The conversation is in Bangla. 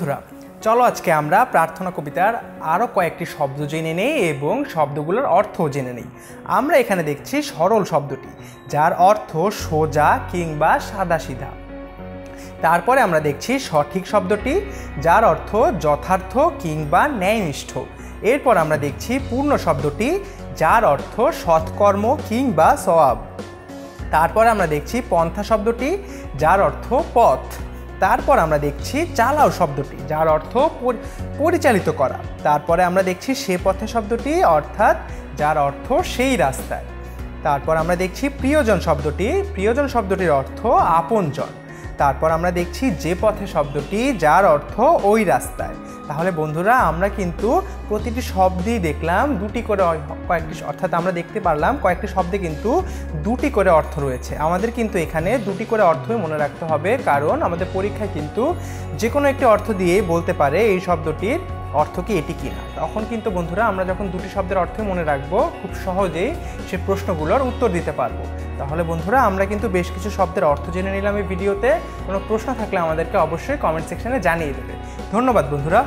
বন্ধুরা চলো আজকে আমরা প্রার্থনা কবিতার আরও কয়েকটি শব্দ জেনে নেই এবং শব্দগুলোর অর্থও জেনে নেই। আমরা এখানে দেখছি সরল শব্দটি, যার অর্থ সোজা কিংবা সাদাসিধা। তারপরে আমরা দেখছি সঠিক শব্দটি, যার অর্থ যথার্থ কিংবা ন্যায়নিষ্ঠ। এরপর আমরা দেখছি পূর্ণ শব্দটি, যার অর্থ সৎকর্ম কিংবা সওয়াব। তারপর আমরা দেখছি পন্থা শব্দটি, যার অর্থ পথ। তারপর আমরা দেখছি চালাও শব্দটি, যার অর্থ পরিচালিত করা। তারপরে আমরা দেখছি সে পথে শব্দটি, অর্থাৎ যার অর্থ সেই রাস্তায়। তারপর আমরা দেখছি প্রিয়জন শব্দটি, প্রিয়জন শব্দটির অর্থ আপনজন। তারপর আমরা দেখছি যে পথে শব্দটি, যার অর্থ ওই রাস্তায়। তাহলে বন্ধুরা আমরা কিন্তু প্রতিটি শব্দেই দেখলাম দুটি করে কয়েকটি, অর্থাৎ আমরা দেখতে পারলাম কয়েকটি শব্দে কিন্তু দুটি করে অর্থ রয়েছে। আমাদের কিন্তু এখানে দুটি করে অর্থই মনে রাখতে হবে, কারণ আমাদের পরীক্ষায় কিন্তু যে কোনো একটি অর্থ দিয়ে বলতে পারে এই শব্দটির অর্থ কি এটি কিনা। তখন কিন্তু বন্ধুরা আমরা যখন দুটি শব্দের অর্থ মনে রাখবো, খুব সহজেই সে প্রশ্নগুলোর উত্তর দিতে পারবো। তাহলে বন্ধুরা আমরা কিন্তু বেশ কিছু শব্দের অর্থ জেনে নিলাম এই ভিডিওতে। কোনো প্রশ্ন থাকলে আমাদেরকে অবশ্যই কমেন্ট সেকশনে জানিয়ে দেবে। ধন্যবাদ বন্ধুরা।